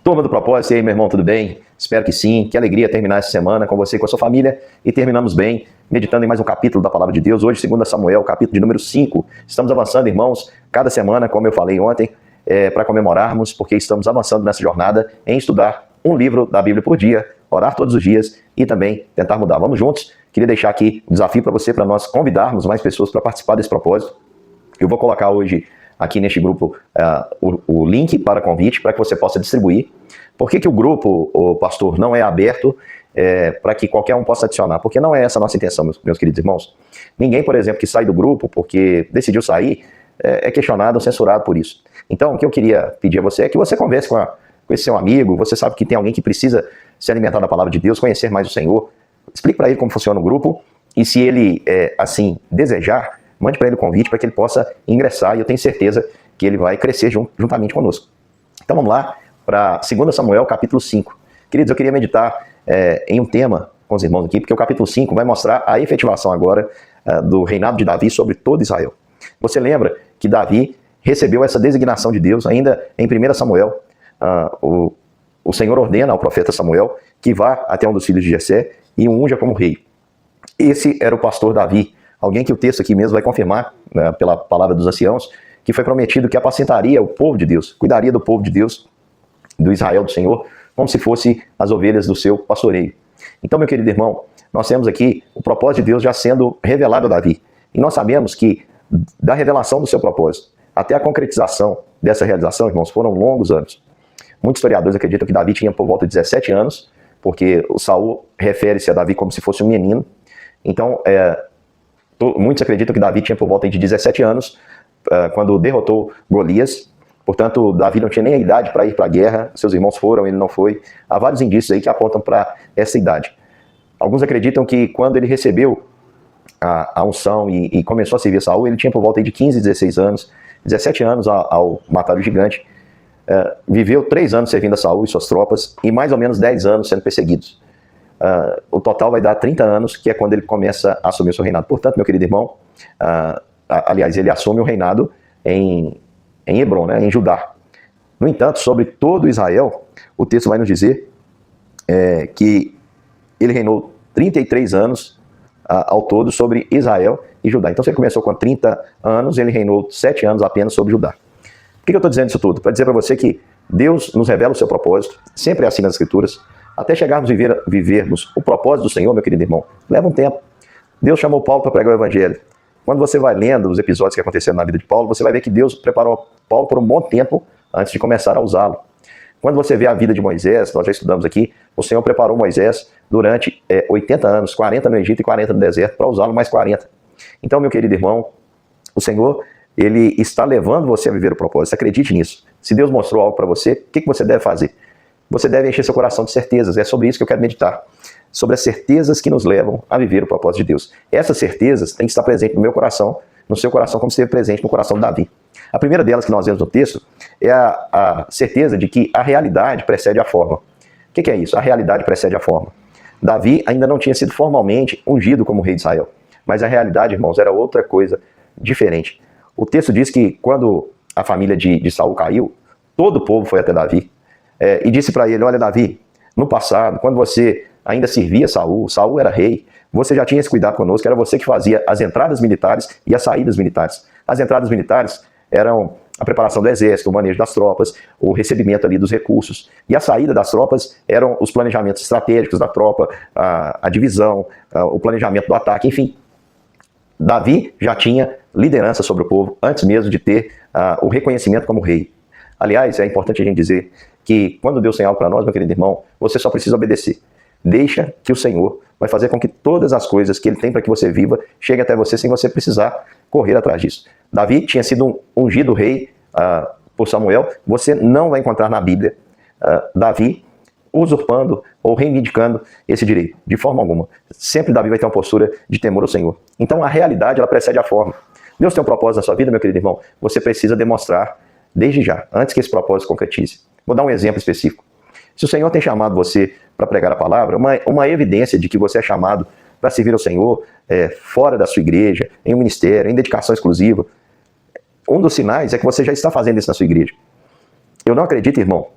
Turma do Propósito, e aí, meu irmão, tudo bem? Espero que sim. Que alegria terminar essa semana com você e com a sua família. E terminamos bem, meditando em mais um capítulo da Palavra de Deus. Hoje, 2 Samuel, capítulo de número 5. Estamos avançando, irmãos, cada semana, como eu falei ontem, para comemorarmos, porque estamos avançando nessa jornada em estudar um livro da Bíblia por dia, orar todos os dias e também tentar mudar. Vamos juntos? Queria deixar aqui um desafio para você, para nós convidarmos mais pessoas para participar desse propósito. Eu vou colocar hoje aqui neste grupo o link para convite, para que você possa distribuir. Por que o grupo, o pastor, não é aberto para que qualquer um possa adicionar? Porque não é essa a nossa intenção, meus queridos irmãos. Ninguém, por exemplo, que sai do grupo porque decidiu sair, é questionado ou censurado por isso. Então, o que eu queria pedir a você é que você converse com esse seu amigo. Você sabe que tem alguém que precisa se alimentar da palavra de Deus, conhecer mais o Senhor. Explique para ele como funciona o grupo e se ele, assim, desejar, mande para ele o convite para que ele possa ingressar e eu tenho certeza que ele vai crescer juntamente conosco. Então vamos lá para 2 Samuel, capítulo 5. Queridos, eu queria meditar em um tema com os irmãos aqui, porque o capítulo 5 vai mostrar a efetivação agora do reinado de Davi sobre todo Israel. Você lembra que Davi recebeu essa designação de Deus ainda em 1 Samuel. O Senhor ordena ao profeta Samuel que vá até um dos filhos de Jessé e o unja como rei. Esse era o pastor Davi, alguém que o texto aqui mesmo vai confirmar, né, pela palavra dos anciãos, que foi prometido que apacentaria o povo de Deus, cuidaria do povo de Deus, do Israel do Senhor, como se fosse as ovelhas do seu pastoreio. Então, meu querido irmão, nós temos aqui o propósito de Deus já sendo revelado a Davi. E nós sabemos que da revelação do seu propósito até a concretização dessa realização, irmãos, foram longos anos. Muitos historiadores acreditam que Davi tinha por volta de 17 anos, porque o Saul refere-se a Davi como se fosse um menino. Então, muitos acreditam que Davi tinha por volta de 17 anos, quando derrotou Golias. Portanto, Davi não tinha nem a idade para ir para a guerra, seus irmãos foram, ele não foi. Há vários indícios aí que apontam para essa idade. Alguns acreditam que quando ele recebeu a unção e começou a servir Saul, ele tinha por volta de 15, 16 anos, 17 anos ao matar o gigante. Viveu 3 anos servindo a Saul e suas tropas e mais ou menos 10 anos sendo perseguidos. O total vai dar 30 anos, que é quando ele começa a assumir o seu reinado. Portanto, meu querido irmão, aliás, ele assume o reinado em Hebron, né, em Judá. No entanto, sobre todo Israel, o texto vai nos dizer que ele reinou 33 anos ao todo sobre Israel e Judá. Então, se ele começou com 30 anos, ele reinou 7 anos apenas sobre Judá. Por que eu estou dizendo isso tudo? Para dizer para você que Deus nos revela o seu propósito, sempre é assim nas Escrituras, até chegarmos a vivermos o propósito do Senhor, meu querido irmão, leva um tempo. Deus chamou Paulo para pregar o Evangelho. Quando você vai lendo os episódios que aconteceram na vida de Paulo, você vai ver que Deus preparou Paulo por um bom tempo antes de começar a usá-lo. Quando você vê a vida de Moisés, nós já estudamos aqui, o Senhor preparou Moisés durante 80 anos, 40 no Egito e 40 no deserto, para usá-lo mais 40. Então, meu querido irmão, o Senhor, ele está levando você a viver o propósito. Acredite nisso. Se Deus mostrou algo para você, o que você deve fazer? Você deve encher seu coração de certezas. É sobre isso que eu quero meditar. Sobre as certezas que nos levam a viver o propósito de Deus. Essas certezas têm que estar presentes no meu coração, no seu coração, como esteve presente no coração de Davi. A primeira delas que nós vemos no texto é a certeza de que a realidade precede a forma. O que é isso? A realidade precede a forma. Davi ainda não tinha sido formalmente ungido como rei de Israel. Mas a realidade, irmãos, era outra coisa diferente. O texto diz que quando a família de Saul caiu, todo o povo foi até Davi e disse para ele: olha, Davi, no passado, quando você ainda servia Saul, Saul era rei, você já tinha esse cuidado conosco, era você que fazia as entradas militares e as saídas militares. As entradas militares eram a preparação do exército, o manejo das tropas, o recebimento ali dos recursos. E a saída das tropas eram os planejamentos estratégicos da tropa, a divisão, o planejamento do ataque, enfim. Davi já tinha liderança sobre o povo antes mesmo de ter o reconhecimento como rei. Aliás, é importante a gente dizer que quando Deus tem algo para nós, meu querido irmão, você só precisa obedecer. Deixa que o Senhor vai fazer com que todas as coisas que Ele tem para que você viva cheguem até você sem você precisar correr atrás disso. Davi tinha sido ungido rei por Samuel. Você não vai encontrar na Bíblia Davi usurpando ou reivindicando esse direito, de forma alguma. Sempre Davi vai ter uma postura de temor ao Senhor. Então a realidade, ela precede a forma. Deus tem um propósito na sua vida, meu querido irmão. Você precisa demonstrar desde já, antes que esse propósito se concretize. Vou dar um exemplo específico. Se o Senhor tem chamado você para pregar a palavra, uma evidência de que você é chamado para servir ao Senhor fora da sua igreja, em um ministério, em dedicação exclusiva, um dos sinais é que você já está fazendo isso na sua igreja. Eu não acredito, irmão,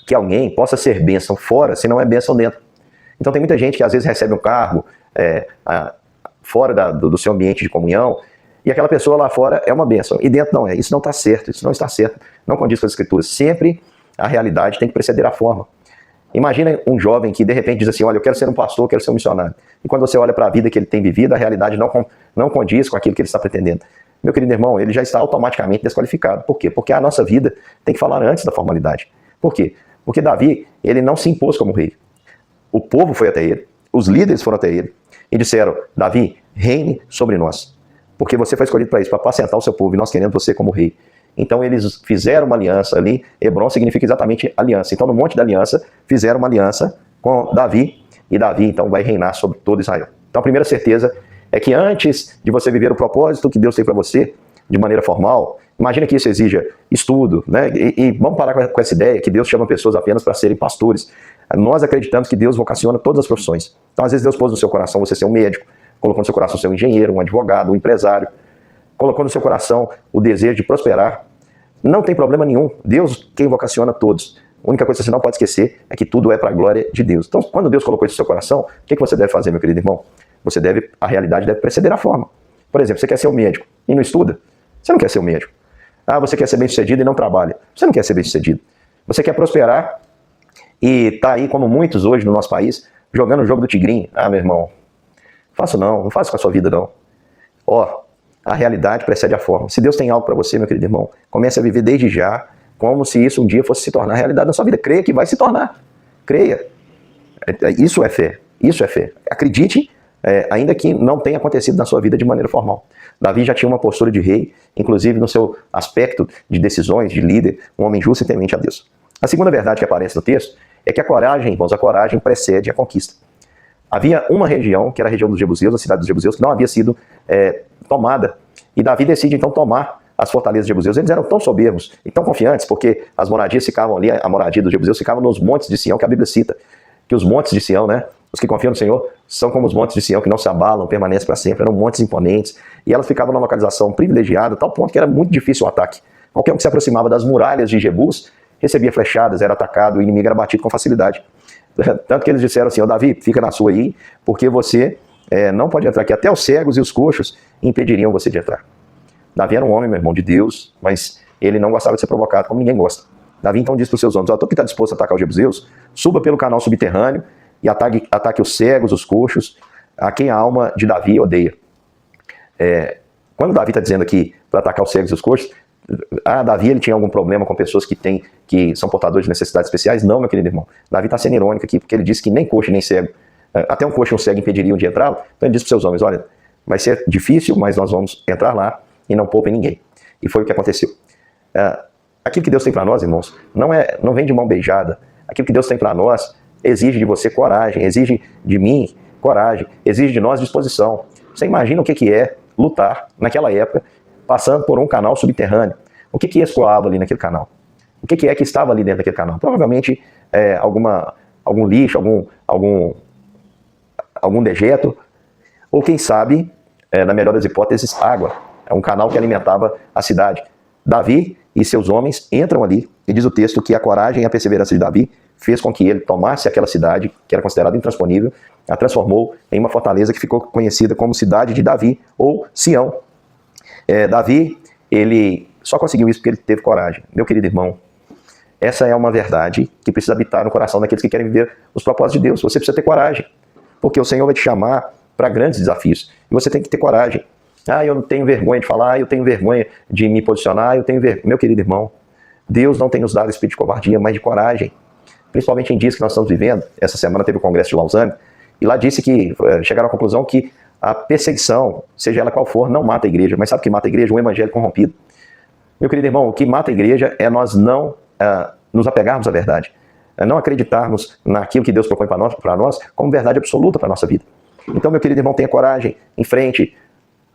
que alguém possa ser bênção fora, se não é bênção dentro. Então tem muita gente que às vezes recebe um cargo fora do seu ambiente de comunhão, e aquela pessoa lá fora é uma bênção, e dentro não é. Isso não está certo, isso não está certo, não condiz com as Escrituras. Sempre a realidade tem que preceder a forma. Imagina um jovem que de repente diz assim, olha, eu quero ser um pastor, eu quero ser um missionário. E quando você olha para a vida que ele tem vivido, a realidade não condiz com aquilo que ele está pretendendo. Meu querido irmão, ele já está automaticamente desqualificado. Por quê? Porque a nossa vida tem que falar antes da formalidade. Por quê? Porque Davi, ele não se impôs como rei. O povo foi até ele, os líderes foram até ele e disseram, Davi, reine sobre nós. Porque você foi escolhido para isso, para apacentar o seu povo, e nós queremos você como rei. Então eles fizeram uma aliança ali, Hebron significa exatamente aliança. Então no Monte da Aliança, fizeram uma aliança com Davi, e Davi então vai reinar sobre todo Israel. Então a primeira certeza é que antes de você viver o propósito que Deus tem para você, de maneira formal, imagina que isso exija estudo, né? E vamos parar com essa ideia que Deus chama pessoas apenas para serem pastores. Nós acreditamos que Deus vocaciona todas as profissões. Então às vezes Deus pôs no seu coração você ser um médico, colocou no seu coração ser um engenheiro, um advogado, um empresário, colocou no seu coração o desejo de prosperar. Não tem problema nenhum. Deus quem vocaciona todos. A única coisa que você não pode esquecer é que tudo é para a glória de Deus. Então, quando Deus colocou isso no seu coração, o que você deve fazer, meu querido irmão? A realidade deve preceder a forma. Por exemplo, você quer ser um médico e não estuda? Você não quer ser um médico. Ah, você quer ser bem-sucedido e não trabalha? Você não quer ser bem-sucedido. Você quer prosperar e está aí, como muitos hoje no nosso país, jogando o jogo do tigrinho. Ah, meu irmão, não faça com a sua vida não. A realidade precede a forma. Se Deus tem algo para você, meu querido irmão, comece a viver desde já, como se isso um dia fosse se tornar realidade na sua vida. Creia que vai se tornar. Creia. Isso é fé. Isso é fé. Acredite, ainda que não tenha acontecido na sua vida de maneira formal. Davi já tinha uma postura de rei, inclusive no seu aspecto de decisões, de líder, um homem justo e temente a Deus. A segunda verdade que aparece no texto é que a coragem, irmãos, a coragem precede a conquista. Havia uma região, que era a região dos Jebuseus, a cidade dos Jebuseus, que não havia sido tomada. E Davi decide então tomar as fortalezas dos Jebuseus. Eles eram tão soberbos e tão confiantes, porque as moradias ficavam ali, a moradia dos Jebuseus ficava nos montes de Sião, que a Bíblia cita. Que os montes de Sião, né? Os que confiam no Senhor são como os montes de Sião, que não se abalam, permanecem para sempre. Eram montes imponentes. E elas ficavam numa localização privilegiada, a tal ponto que era muito difícil o ataque. Qualquer um que se aproximava das muralhas de Jebus recebia flechadas, era atacado, o inimigo era batido com facilidade. Tanto que eles disseram assim, Davi, fica na sua aí, porque você não pode entrar aqui. Até os cegos e os coxos impediriam você de entrar. Davi era um homem, meu irmão, de Deus, mas ele não gostava de ser provocado, como ninguém gosta. Davi então disse para os seus homens, todo que está disposto a atacar os Jebuseus, suba pelo canal subterrâneo e ataque os cegos, os coxos, a quem a alma de Davi odeia. Quando Davi está dizendo aqui para atacar os cegos e os coxos, Davi ele tinha algum problema com pessoas que são portadores de necessidades especiais? Não, meu querido irmão. Davi está sendo irônico aqui, porque ele disse que nem coxo nem cego, até um coxo e um cego impediriam de entrar. Então ele disse para os seus homens, olha, vai ser difícil, mas nós vamos entrar lá e não poupem ninguém. E foi o que aconteceu. Aquilo que Deus tem para nós, irmãos, não vem de mão beijada. Aquilo que Deus tem para nós exige de você coragem, exige de mim coragem, exige de nós disposição. Você imagina o que é lutar naquela época, passando por um canal subterrâneo. O que escoava ali naquele canal? O que é que estava ali dentro daquele canal? Provavelmente algum lixo, algum dejeto, ou quem sabe, na melhor das hipóteses, água. É um canal que alimentava a cidade. Davi e seus homens entram ali, e diz o texto que a coragem e a perseverança de Davi fez com que ele tomasse aquela cidade, que era considerada intransponível, a transformou em uma fortaleza que ficou conhecida como Cidade de Davi, ou Sião. Davi, ele só conseguiu isso porque ele teve coragem. Meu querido irmão, essa é uma verdade que precisa habitar no coração daqueles que querem viver os propósitos de Deus. Você precisa ter coragem, porque o Senhor vai te chamar para grandes desafios. E você tem que ter coragem. Eu não tenho vergonha de falar, eu tenho vergonha de me posicionar, Meu querido irmão, Deus não tem nos dado espírito de covardia, mas de coragem. Principalmente em dias que nós estamos vivendo. Essa semana teve o Congresso de Lausanne, e lá disse que chegaram à conclusão que a perseguição, seja ela qual for, não mata a igreja. Mas sabe o que mata a igreja? Um evangelho corrompido. Meu querido irmão, o que mata a igreja é nós não nos apegarmos à verdade. Não acreditarmos naquilo que Deus propõe para nós como verdade absoluta para a nossa vida. Então, meu querido irmão, tenha coragem, em frente.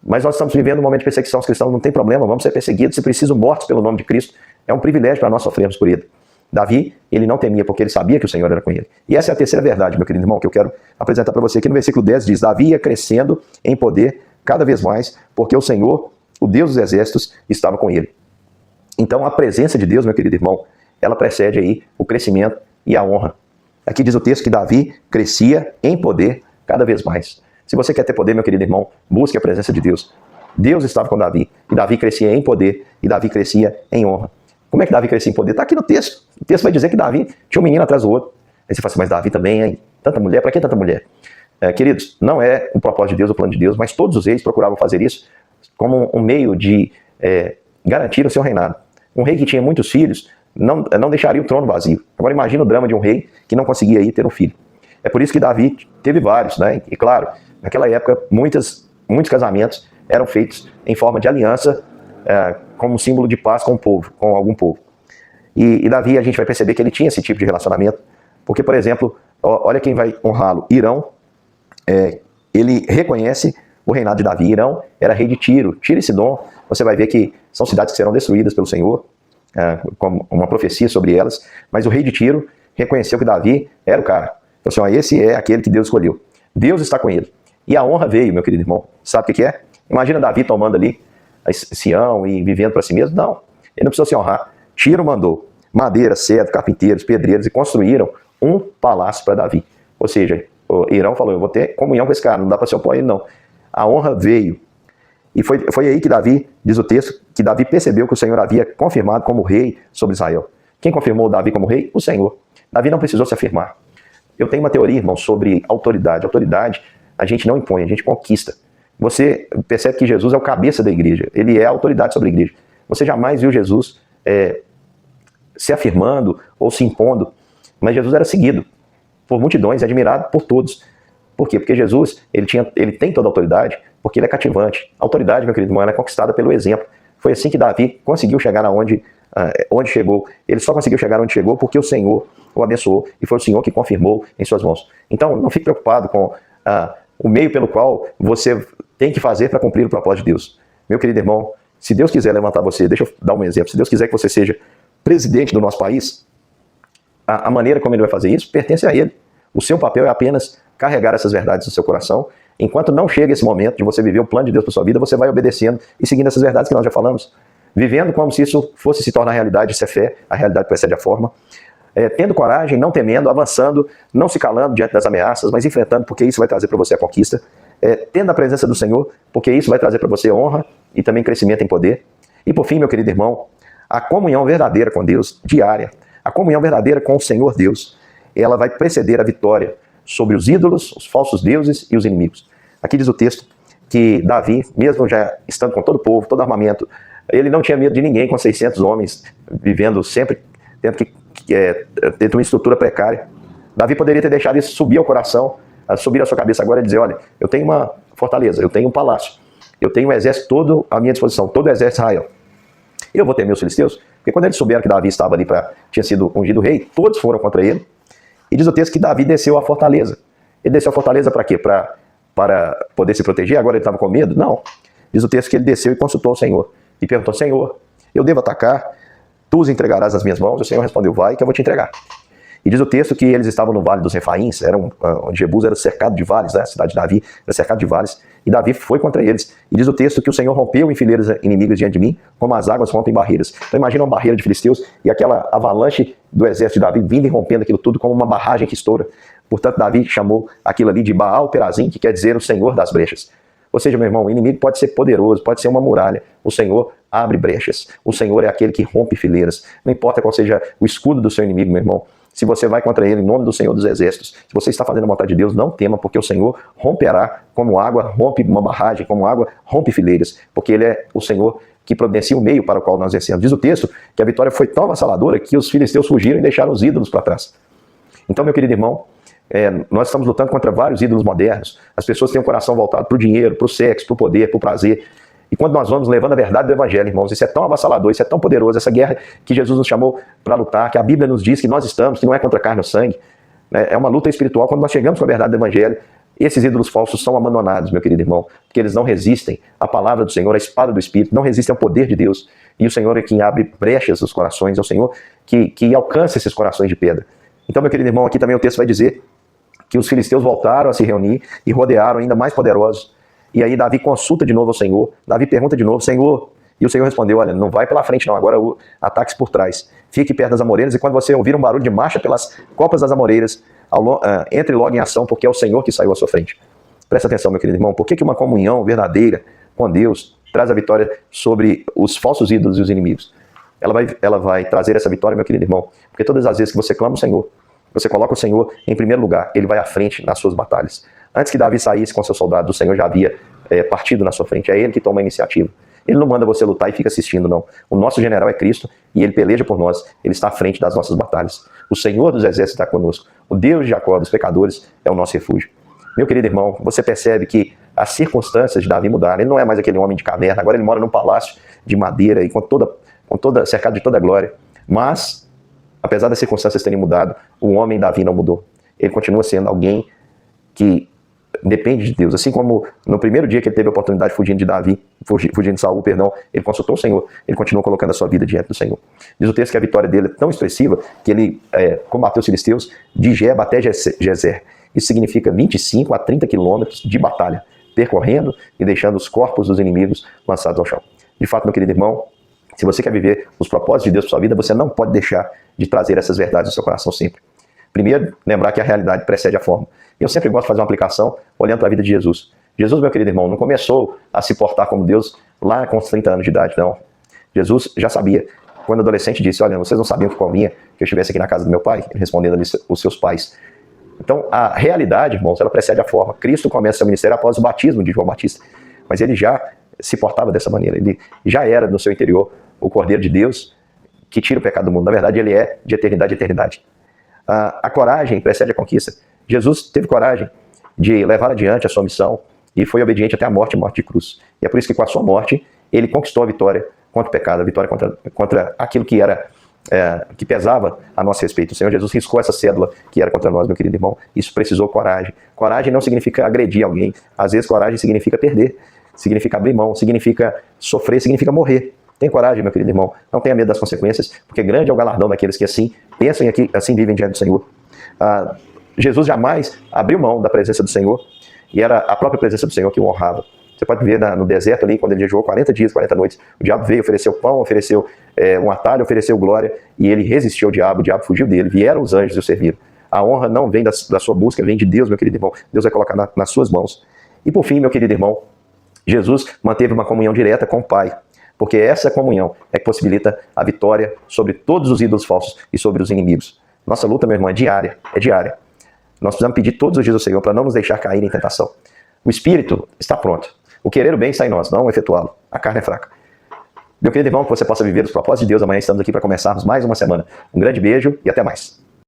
Mas nós estamos vivendo um momento de perseguição, os cristãos não tem problema, vamos ser perseguidos, se preciso, mortos pelo nome de Cristo. É um privilégio para nós sofrermos por ele. Davi, ele não temia, porque ele sabia que o Senhor era com ele. E essa é a terceira verdade, meu querido irmão, que eu quero apresentar para você aqui no versículo 10, diz, Davi ia crescendo em poder cada vez mais, porque o Senhor, o Deus dos exércitos, estava com ele. Então a presença de Deus, meu querido irmão, ela precede aí o crescimento e a honra. Aqui diz o texto que Davi crescia em poder cada vez mais. Se você quer ter poder, meu querido irmão, busque a presença de Deus. Deus estava com Davi, e Davi crescia em poder, e Davi crescia em honra. Como é que Davi crescia em poder? Está aqui no texto. O texto vai dizer que Davi tinha um menino atrás do outro. Aí você fala assim, mas Davi também, hein? Tanta mulher, para que tanta mulher? Queridos, não é o propósito de Deus, o plano de Deus, mas todos os reis procuravam fazer isso como um meio de garantir o seu reinado. Um rei que tinha muitos filhos não deixaria o trono vazio. Agora imagina o drama de um rei que não conseguia aí ter um filho. É por isso que Davi teve vários, né? E claro, naquela época muitos casamentos eram feitos em forma de aliança, como símbolo de paz com o povo, com algum povo. E Davi, a gente vai perceber que ele tinha esse tipo de relacionamento, porque, por exemplo, olha quem vai honrá-lo, Hirão, ele reconhece o reinado de Davi. Hirão era rei de Tiro e Sidom. Você vai ver que são cidades que serão destruídas pelo Senhor, como uma profecia sobre elas, mas o rei de Tiro reconheceu que Davi era o cara. Então, assim, esse é aquele que Deus escolheu. Deus está com ele. E a honra veio, meu querido irmão. Sabe o que é? Imagina Davi tomando ali Sião e vivendo para si mesmo. Não, ele não precisou se honrar. Tiro mandou madeira, cedro, carpinteiros, pedreiros e construíram um palácio para Davi. Ou seja, o Hirão falou, eu vou ter comunhão com esse cara, não dá para se opor a ele não. A honra veio. E foi aí que Davi, diz o texto, que Davi percebeu que o Senhor havia confirmado como rei sobre Israel. Quem confirmou Davi como rei? O Senhor. Davi não precisou se afirmar. Eu tenho uma teoria, irmão, sobre autoridade. Autoridade a gente não impõe, a gente conquista. Você percebe que Jesus é o cabeça da igreja. Ele é a autoridade sobre a igreja. Você jamais viu Jesus se afirmando ou se impondo. Mas Jesus era seguido por multidões, admirado por todos. Por quê? Porque Jesus, ele tem toda a autoridade, porque ele é cativante. A autoridade, meu querido irmão, ela é conquistada pelo exemplo. Foi assim que Davi conseguiu chegar onde chegou. Ele só conseguiu chegar onde chegou porque o Senhor o abençoou, e foi o Senhor que confirmou em suas mãos. Então, não fique preocupado com o meio pelo qual você tem que fazer para cumprir o propósito de Deus. Meu querido irmão, se Deus quiser levantar você, deixa eu dar um exemplo, se Deus quiser que você seja presidente do nosso país, a maneira como ele vai fazer isso pertence a ele. O seu papel é apenas carregar essas verdades no seu coração. Enquanto não chega esse momento de você viver o plano de Deus para sua vida, você vai obedecendo e seguindo essas verdades que nós já falamos. Vivendo como se isso fosse se tornar realidade, isso é fé, a realidade precede a forma. Tendo coragem, não temendo, avançando, não se calando diante das ameaças, mas enfrentando, porque isso vai trazer para você a conquista. Tendo a presença do Senhor, porque isso vai trazer para você honra e também crescimento em poder. E por fim, meu querido irmão, a comunhão verdadeira com Deus, diária, a comunhão verdadeira com o Senhor Deus, ela vai preceder a vitória sobre os ídolos, os falsos deuses e os inimigos. Aqui diz o texto que Davi, mesmo já estando com todo o povo, todo o armamento, ele não tinha medo de ninguém, com 600 homens, vivendo sempre dentro de uma estrutura precária. Davi poderia ter deixado isso subir ao coração, subir a sua cabeça agora e dizer, olha, eu tenho uma fortaleza, eu tenho um palácio, eu tenho um exército todo à minha disposição, todo o exército de Israel. Eu vou temer os filisteus? Porque quando eles souberam que Davi estava ali, tinha sido ungido rei, todos foram contra ele. E diz o texto que Davi desceu à fortaleza. Ele desceu à fortaleza para quê? Para poder se proteger? Agora ele estava com medo? Não. Diz o texto que ele desceu e consultou o Senhor. E perguntou, Senhor, eu devo atacar? Tu os entregarás nas minhas mãos? E o Senhor respondeu, vai que eu vou te entregar. E diz o texto que eles estavam no Vale dos Refaíns, onde Jebus era cercado de vales, né? A cidade de Davi era cercada de vales, e Davi foi contra eles. E diz o texto que o Senhor rompeu em fileiras inimigas diante de mim, como as águas rompem barreiras. Então imagina uma barreira de filisteus e aquela avalanche do exército de Davi vindo e rompendo aquilo tudo como uma barragem que estoura. Portanto, Davi chamou aquilo ali de Baal Perazim, que quer dizer o Senhor das brechas. Ou seja, meu irmão, o inimigo pode ser poderoso, pode ser uma muralha. O Senhor abre brechas. O Senhor é aquele que rompe fileiras. Não importa qual seja o escudo do seu inimigo, meu irmão. Se você vai contra ele em nome do Senhor dos Exércitos, se você está fazendo a vontade de Deus, não tema, porque o Senhor romperá como água rompe uma barragem, como água rompe fileiras, porque ele é o Senhor que providencia o meio para o qual nós vencemos. Diz o texto que a vitória foi tão avassaladora que os filisteus fugiram e deixaram os ídolos para trás. Então, meu querido irmão, nós estamos lutando contra vários ídolos modernos. As pessoas têm o coração voltado para o dinheiro, para o sexo, para o poder, para o prazer. E quando nós vamos levando a verdade do Evangelho, irmãos, isso é tão avassalador, isso é tão poderoso, essa guerra que Jesus nos chamou para lutar, que a Bíblia nos diz que nós estamos, que não é contra carne ou sangue, né? É uma luta espiritual. Quando nós chegamos com a verdade do Evangelho, esses ídolos falsos são abandonados, meu querido irmão, porque eles não resistem à palavra do Senhor, à espada do Espírito, não resistem ao poder de Deus. E o Senhor é quem abre brechas nos corações, é o Senhor que alcança esses corações de pedra. Então, meu querido irmão, aqui também o texto vai dizer que os filisteus voltaram a se reunir e rodearam ainda mais poderosos. E aí Davi consulta de novo ao Senhor. Davi pergunta de novo, Senhor, E o Senhor respondeu, olha, não vai pela frente não, agora ataque por trás. Fique perto das amoreiras e quando você ouvir um barulho de marcha pelas copas das amoreiras, entre logo em ação, porque é o Senhor que saiu à sua frente. Presta atenção, meu querido irmão, por que uma comunhão verdadeira com Deus traz a vitória sobre os falsos ídolos e os inimigos? Ela vai trazer essa vitória, meu querido irmão, porque todas as vezes que você clama o Senhor, você coloca o Senhor em primeiro lugar, Ele vai à frente nas suas batalhas. Antes que Davi saísse com seus soldados, o Senhor já havia partido na sua frente, é Ele que toma a iniciativa. Ele não manda você lutar e fica assistindo, não. O nosso general é Cristo e Ele peleja por nós, Ele está à frente das nossas batalhas. O Senhor dos exércitos está conosco, o Deus de Jacó, dos pecadores, é o nosso refúgio. Meu querido irmão, você percebe que as circunstâncias de Davi mudaram. Ele não é mais aquele homem de caverna, agora ele mora num palácio de madeira e cercado de toda a glória. Mas, apesar das circunstâncias terem mudado, o homem Davi não mudou. Ele continua sendo alguém que depende de Deus. Assim como no primeiro dia que ele teve a oportunidade fugindo de Saul, ele consultou o Senhor, ele continuou colocando a sua vida diante do Senhor. Diz o texto que a vitória dele é tão expressiva que ele combateu os filisteus de Geba até Gezer. Isso significa 25 a 30 quilômetros de batalha, percorrendo e deixando os corpos dos inimigos lançados ao chão. De fato, meu querido irmão, se você quer viver os propósitos de Deus para sua vida, você não pode deixar de trazer essas verdades no seu coração sempre. Primeiro, lembrar que a realidade precede a forma. Eu sempre gosto de fazer uma aplicação olhando para a vida de Jesus. Jesus, meu querido irmão, não começou a se portar como Deus lá com os 30 anos de idade, não. Jesus já sabia. Quando adolescente disse, olha, vocês não sabiam que convinha que eu estivesse aqui na casa do meu pai? Ele respondendo ali os seus pais. Então, a realidade, irmãos, ela precede a forma. Cristo começa seu ministério após o batismo de João Batista. Mas ele já se portava dessa maneira. Ele já era, no seu interior, o Cordeiro de Deus que tira o pecado do mundo. Na verdade, ele é de eternidade a eternidade. A coragem precede a conquista. Jesus teve coragem de levar adiante a sua missão e foi obediente até a morte de cruz. E é por isso que com a sua morte, ele conquistou a vitória contra o pecado, a vitória contra aquilo que era que pesava a nosso respeito. O Senhor Jesus riscou essa cédula que era contra nós, meu querido irmão. Isso precisou coragem. Coragem não significa agredir alguém. Às vezes coragem significa perder, significa abrir mão, significa sofrer, significa morrer. Tem coragem, meu querido irmão. Não tenha medo das consequências, porque grande é o galardão daqueles que assim pensam e assim vivem diante do Senhor. Jesus jamais abriu mão da presença do Senhor e era a própria presença do Senhor que o honrava. Você pode ver no deserto ali, quando ele jejuou 40 dias, 40 noites, o diabo veio, ofereceu pão, ofereceu um atalho, ofereceu glória, e ele resistiu ao diabo, o diabo fugiu dele, vieram os anjos e o serviram. A honra não vem da sua busca, vem de Deus, meu querido irmão. Deus vai colocar nas suas mãos. E por fim, meu querido irmão, Jesus manteve uma comunhão direta com o Pai, porque essa comunhão é que possibilita a vitória sobre todos os ídolos falsos e sobre os inimigos. Nossa luta, meu irmão, é diária. Nós precisamos pedir todos os dias ao Senhor para não nos deixar cair em tentação. O Espírito está pronto. O querer o bem está em nós, não efetuá-lo. A carne é fraca. Meu querido irmão, que você possa viver os propósitos de Deus. Amanhã estamos aqui para começarmos mais uma semana. Um grande beijo e até mais.